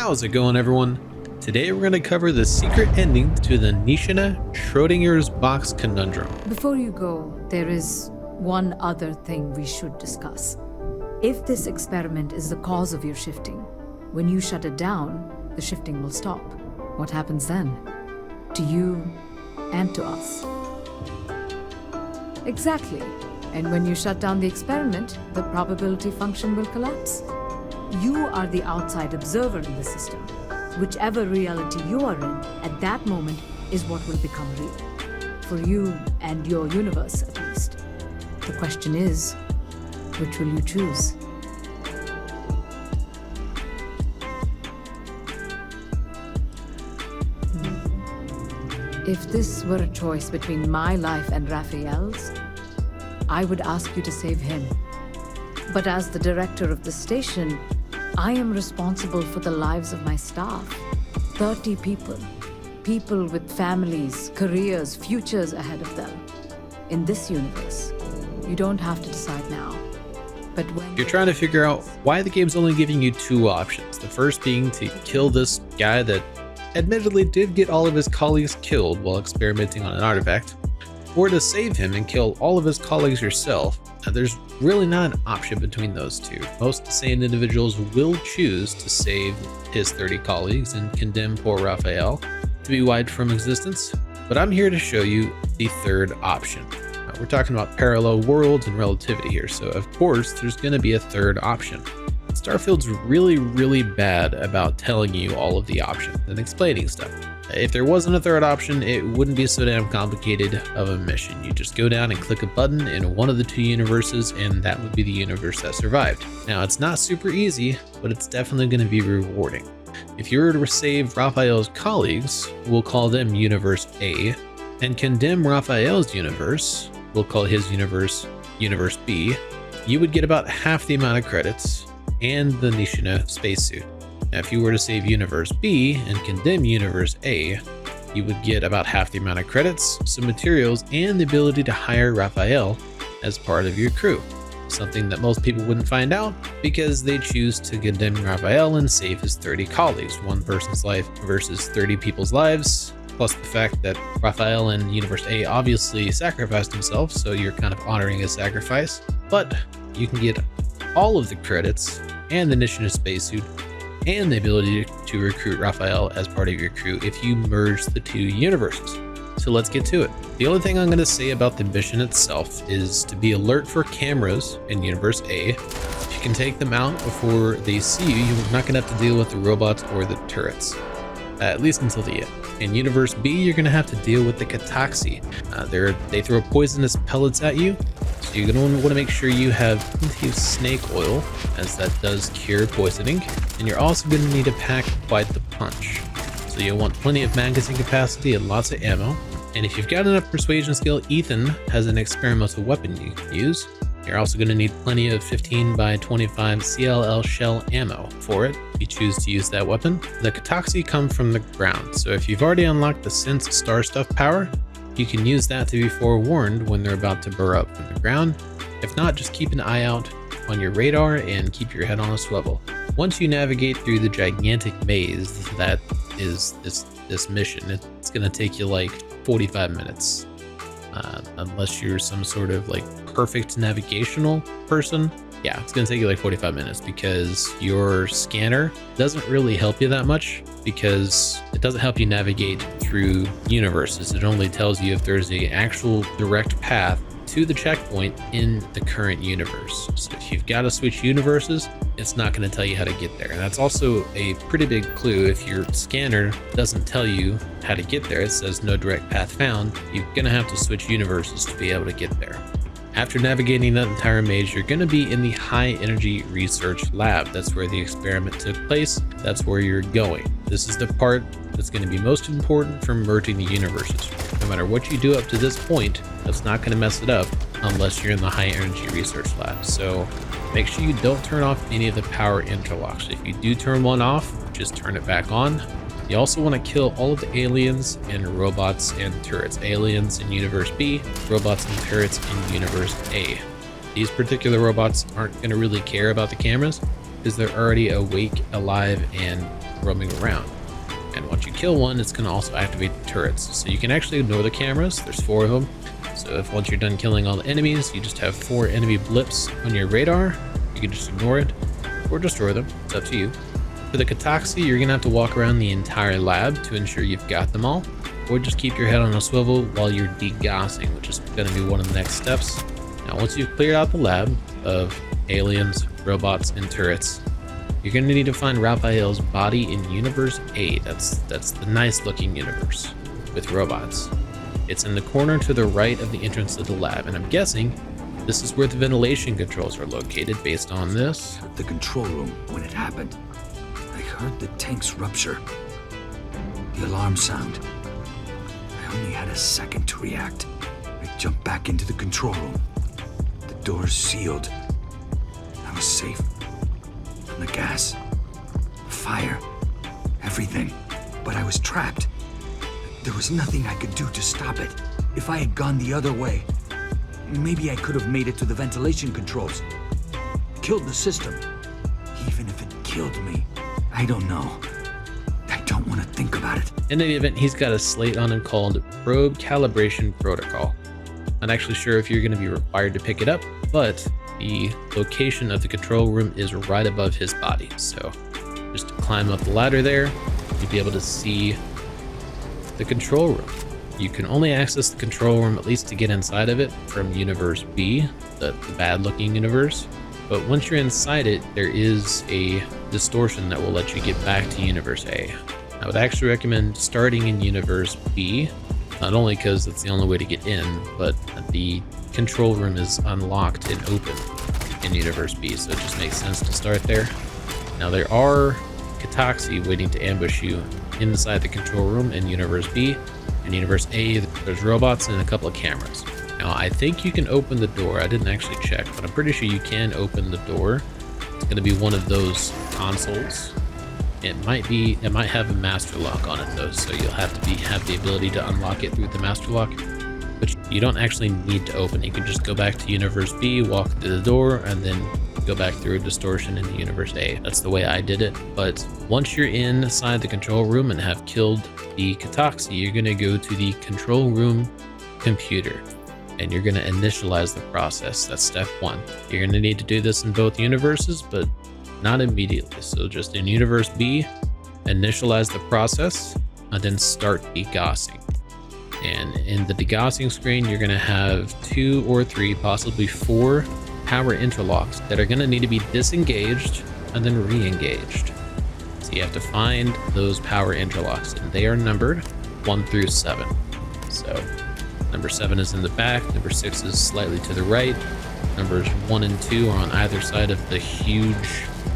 How's it going, everyone? Today we're going to cover the secret ending to the Nishina Schrodinger's box conundrum. Before you go, there is one other thing we should discuss. If this experiment is the cause of your shifting, when you shut it down, the shifting will stop. What happens then? To you and to us. Exactly. And when you shut down the experiment, the probability function will collapse. You are the outside observer in the system. Whichever reality you are in at that moment is what will become real. For you and your universe, at least. The question is, which will you choose? If this were a choice between my life and Rafael's, I would ask you to save him. But as the director of the station, I am responsible for the lives of my staff. 30 people. People with families, careers, futures ahead of them. In this universe, you don't have to decide now. But when You're trying to figure out why the game's only giving you two options. The first being to kill this guy that admittedly did get all of his colleagues killed while experimenting on an artifact, or to save him and kill all of his colleagues yourself. Now, there's really not an option between those two. Most sane individuals will choose to save his 30 colleagues and condemn poor Rafael to be wiped from existence, but I'm here to show you the third option. Now, we're talking about parallel worlds and relativity here, so of course there's going to be a third option. Starfield's really bad about telling you all of the options and explaining stuff. If there wasn't a third option, it wouldn't be so damn complicated of a mission. You just go down and click a button in one of the two universes, and that would be the universe that survived. Now, it's not super easy, but it's definitely going to be rewarding. If you were to save Rafael's colleagues, we'll call them Universe A, and condemn Rafael's universe, we'll call his universe Universe B, you would get about half the amount of credits and the Nishina spacesuit. Now, if you were to save Universe B and condemn Universe A, you would get about half the amount of credits, some materials, and the ability to hire Rafael as part of your crew. Something that most people wouldn't find out because they choose to condemn Rafael and save his 30 colleagues. One person's life versus 30 people's lives, plus the fact that Rafael in Universe A obviously sacrificed himself, so you're kind of honoring his sacrifice. But you can get all of the credits and the Nishina spacesuit and the ability to recruit Rafael as part of your crew if you merge the two universes. So let's get to it. The only thing I'm going to say about the mission itself is to be alert for cameras in Universe A. If you can take them out before they see you, you're not going to have to deal with the robots or the turrets, at least until the end. In Universe B, you're going to have to deal with the Kataxi. They throw poisonous pellets at you, so you're going to want to make sure you have plenty of snake oil, as that does cure poisoning, and you're also going to need to pack quite the punch. So you'll want plenty of magazine capacity and lots of ammo, and if you've got enough persuasion skill, Ethan has an experimental weapon you can use. You're also going to need plenty of 15 by 25 CLL shell ammo for it if you choose to use that weapon. The Kataxi come from the ground, so if you've already unlocked the Sense Star Stuff power, you can use that to be forewarned when they're about to burrow up from the ground. If not, just keep an eye out on your radar and keep your head on a swivel. Once you navigate through the gigantic maze that is this mission, it's going to take you like 45 minutes. Unless you're some sort of like perfect navigational person. Yeah, it's going to take you like 45 minutes because your scanner doesn't really help you that much because it doesn't help you navigate through universes. It only tells you if there's an actual direct path to the checkpoint in the current universe. So if you've got to switch universes, it's not going to tell you how to get there. And that's also a pretty big clue. If your scanner doesn't tell you how to get there, it says no direct path found, you're going to have to switch universes to be able to get there. After navigating that entire maze, you're going to be in the high energy research lab. That's where the experiment took place. That's where you're going. This is the part that's going to be most important for merging the universes. No matter what you do up to this point, that's not going to mess it up unless you're in the high energy research lab. So make sure you don't turn off any of the power interlocks. If you do turn one off, just turn it back on. You also want to kill all of the aliens and robots and turrets. Aliens in Universe B, robots and turrets in Universe A. These particular robots aren't going to really care about the cameras because they're already awake, alive, and roaming around. And once you kill one, it's going to also activate the turrets. So you can actually ignore the cameras. There's 4 of them. So if once you're done killing all the enemies, you just have 4 enemy blips on your radar, you can just ignore it or destroy them. It's up to you. For the Cataxi, you're going to have to walk around the entire lab to ensure you've got them all, or just keep your head on a swivel while you're degaussing, which is going to be one of the next steps. Now, once you've cleared out the lab of aliens, robots, and turrets, you're going to need to find Rafael's body in Universe A. That's the nice looking universe with robots. It's in the corner to the right of the entrance to the lab, and I'm guessing this is where the ventilation controls are located based on this. The control room when it happened. I heard the tanks rupture. The alarm sound. I only had a second to react. I jumped back into the control room. The doors sealed. I was safe. From the gas, fire, everything. But I was trapped. There was nothing I could do to stop it. If I had gone the other way, maybe I could have made it to the ventilation controls. Killed the system. Even if it killed me, I don't know. I don't want to think about it. In any event, he's got a slate on him called Probe Calibration Protocol. Not actually sure if you're going to be required to pick it up, but the location of the control room is right above his body. So just to climb up the ladder there, you'll be able to see the control room. You can only access the control room, at least to get inside of it, from Universe B, the bad looking universe. But once you're inside it, there is a distortion that will let you get back to Universe A. I would actually recommend starting in Universe B, not only because it's the only way to get in, but the control room is unlocked and open in Universe B, so it just makes sense to start there. Now there are Cataxi waiting to ambush you inside the control room in Universe B. In Universe A, there's robots and a couple of cameras. Now I think you can open the door. I didn't actually check, but I'm pretty sure you can open the door. It's going to be one of those consoles. It might have a master lock on it though, so you'll have to have the ability to unlock it through the master lock. But you don't actually need to open it. You can just go back to Universe B, walk through the door, and then go back through a distortion into Universe A. That's the way I did it. But once you're inside the control room and have killed the Cataxi, you're going to go to the control room computer and you're going to initialize the process. That's step 1. You're going to need to do this in both universes, but not immediately. So just in Universe B, initialize the process and then start degaussing. And in the degaussing screen, you're going to have 2 or 3, possibly 4 power interlocks that are going to need to be disengaged and then re-engaged. So you have to find those power interlocks, and they are numbered 1 through 7. So number 7 is in the back, number 6 is slightly to the right, numbers 1 and 2 are on either side of the huge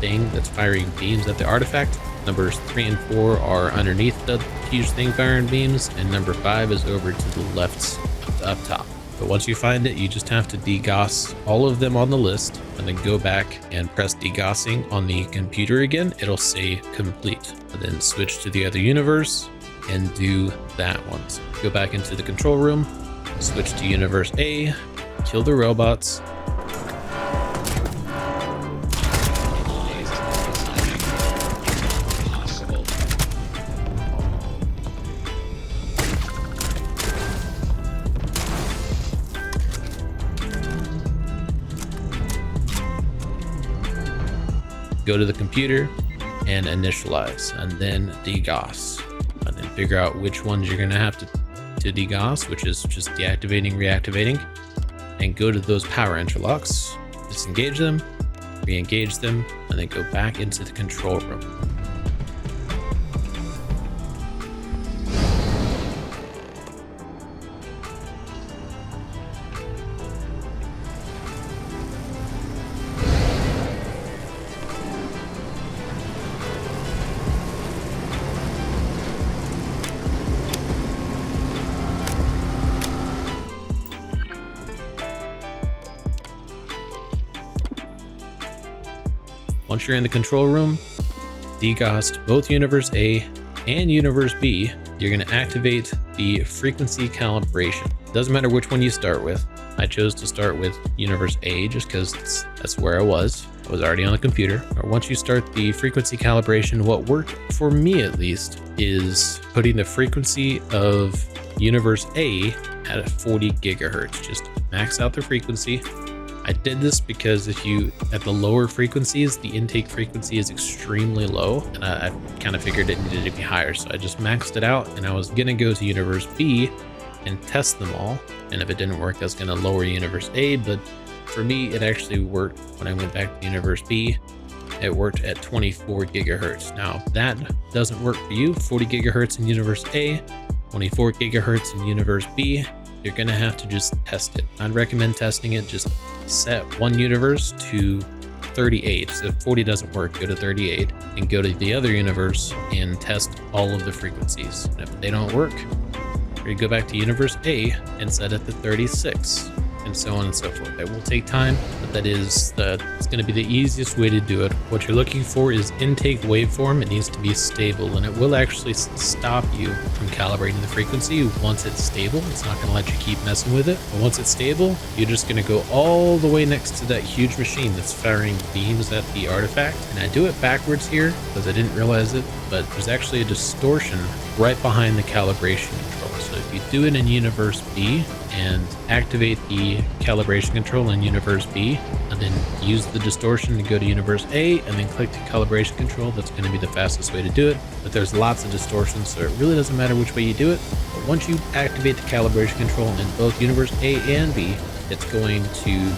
thing that's firing beams at the artifact. Numbers 3 and 4 are underneath the huge thing firing beams, and number 5 is over to the left up top. But once you find it, you just have to degauss all of them on the list and then go back and press degaussing on the computer again. It'll say complete, and then switch to the other universe and do that one. So go back into the control room, switch to Universe A, kill the robots. Go to the computer and initialize, and then degauss, and then figure out which ones you're going to have to degauss, which is just deactivating, reactivating, and go to those power interlocks, disengage them, re-engage them, and then go back into the control room. Once you're in the control room, degaussed both Universe A and Universe B, you're going to activate the frequency calibration. Doesn't matter which one you start with. I chose to start with Universe A just because that's where I was. I was already on the computer. Or once you start the frequency calibration, what worked for me at least is putting the frequency of universe A at 40 gigahertz. Just max out the frequency. I did this because if you, at the lower frequencies, the intake frequency is extremely low, and I kind of figured it needed to be higher. So I just maxed it out, and I was gonna go to universe B and test them all. And if it didn't work, I was gonna lower universe A, but for me, it actually worked when I went back to universe B. It worked at 24 gigahertz. Now, if that doesn't work for you, 40 gigahertz in universe A, 24 gigahertz in universe B, you're gonna have to just test it. I'd recommend testing it. Just set one universe to 38. So if 40 doesn't work, go to 38 and go to the other universe and test all of the frequencies. And if they don't work, you go back to universe A and set it to 36, and so on and so forth. That will take time, but it's going to be the easiest way to do it. What you're looking for is intake waveform. It needs to be stable, and it will actually stop you from calibrating the frequency once it's stable. It's not going to let you keep messing with it, but once it's stable, you're just going to go all the way next to that huge machine that's firing beams at the artifact. And I do it backwards here because I didn't realize it, but there's actually a distortion right behind the calibration control. So if you do it in universe B and activate the calibration control in universe B, and then use the distortion to go to universe A, and then click the calibration control, that's going to be the fastest way to do it. But there's lots of distortions, so it really doesn't matter which way you do it. But once you activate the calibration control in both universe A and B, it's going to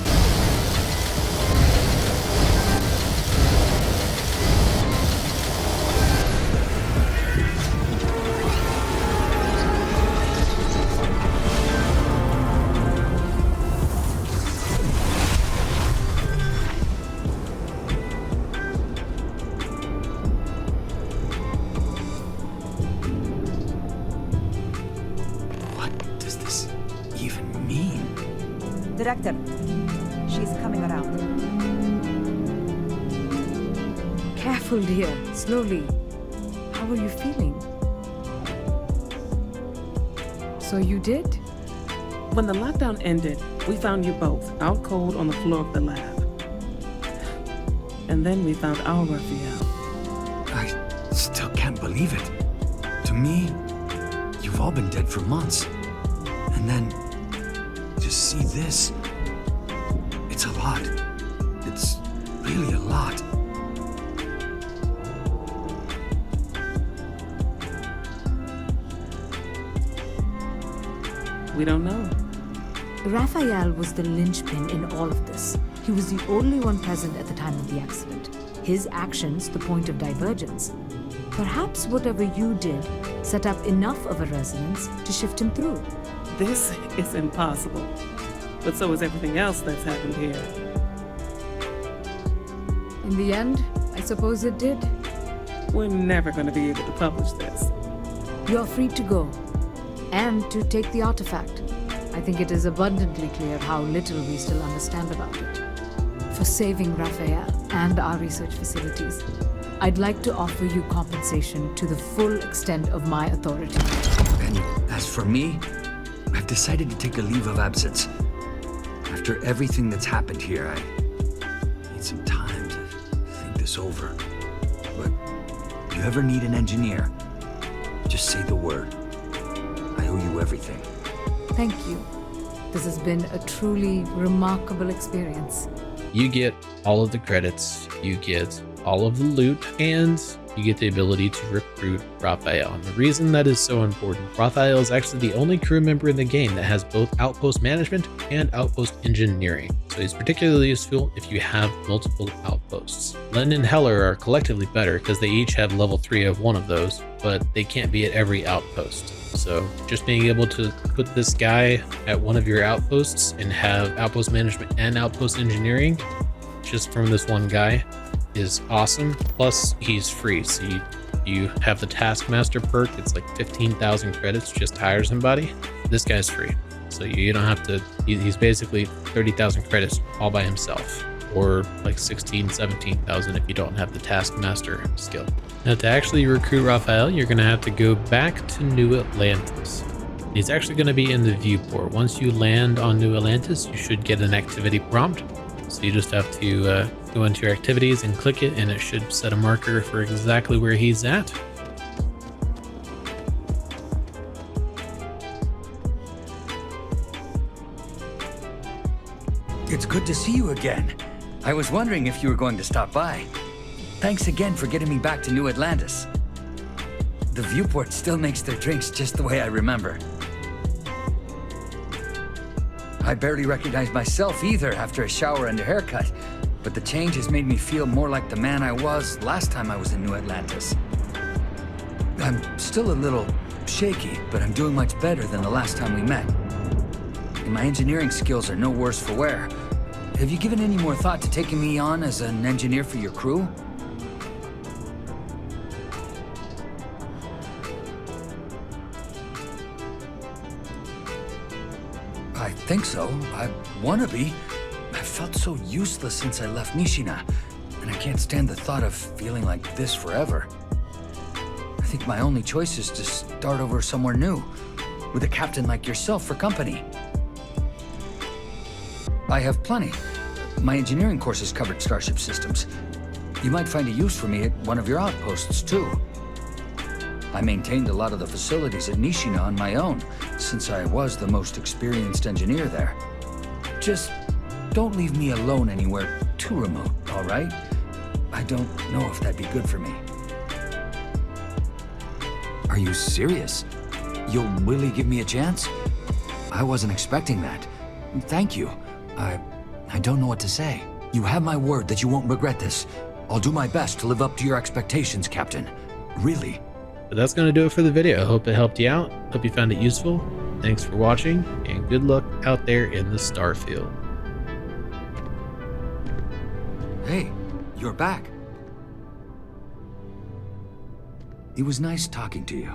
Director, she's coming around. Careful, dear. Slowly. How are you feeling? So you did? When the lockdown ended, we found you both out cold on the floor of the lab. And then we found our Rafael. I still can't believe it. To me, you've all been dead for months. And then to see this, it's a lot. It's really a lot. We don't know. Rafael was the linchpin in all of this. He was the only one present at the time of the accident. His actions, the point of divergence. Perhaps whatever you did set up enough of a resonance to shift him through. This is impossible. But so is everything else that's happened here. In the end, I suppose it did. We're never going to be able to publish this. You're free to go. And to take the artifact. I think it is abundantly clear how little we still understand about it. For saving Rafael and our research facilities, I'd like to offer you compensation to the full extent of my authority. And as for me, I've decided to take a leave of absence. After everything that's happened here, I need some time to think this over. But if you ever need an engineer, just say the word. I owe you everything. Thank you. This has been a truly remarkable experience. You get all of the credits, you get all of the loot, and you get the ability to recruit Rafael. And the reason that is so important, Rafael is actually the only crew member in the game that has both outpost management and outpost engineering. So he's particularly useful if you have multiple outposts. Len and Heller are collectively better because they each have level 3 of one of those, but they can't be at every outpost. So just being able to put this guy at one of your outposts and have outpost management and outpost engineering just from this one guy is awesome. Plus he's free, so you have the Taskmaster perk. It's like 15,000 credits just to hire somebody. This guy's free, so you don't have to. He's basically 30,000 credits all by himself, or like 17,000 if you don't have the Taskmaster skill. Now to actually recruit Rafael, you're gonna have to go back to New Atlantis. He's actually gonna be in the viewport. Once you land on New Atlantis, you should get an activity prompt. So you just have to Go into your activities and click it, and it should set a marker for exactly where he's at. It's good to see you again. I was wondering if you were going to stop by. Thanks again for getting me back to New Atlantis. The viewport still makes their drinks just the way I remember. I barely recognize myself either after a shower and a haircut, but the change has made me feel more like the man I was last time I was in New Atlantis. I'm still a little shaky, but I'm doing much better than the last time we met. And my engineering skills are no worse for wear. Have you given any more thought to taking me on as an engineer for your crew? I think so. I want to be. I've felt so useless since I left Nishina, and I can't stand the thought of feeling like this forever. I think my only choice is to start over somewhere new, with a captain like yourself for company. I have plenty. My engineering courses covered starship systems. You might find a use for me at one of your outposts, too. I maintained a lot of the facilities at Nishina on my own, since I was the most experienced engineer there. Just don't leave me alone anywhere too remote, all right? I don't know if that'd be good for me. Are you serious? You'll really give me a chance? I wasn't expecting that. Thank you. I don't know what to say. You have my word that you won't regret this. I'll do my best to live up to your expectations, Captain. Really. But that's going to do it for the video. I hope it helped you out. Hope you found it useful. Thanks for watching, and good luck out there in the Starfield. Hey, you're back. It was nice talking to you.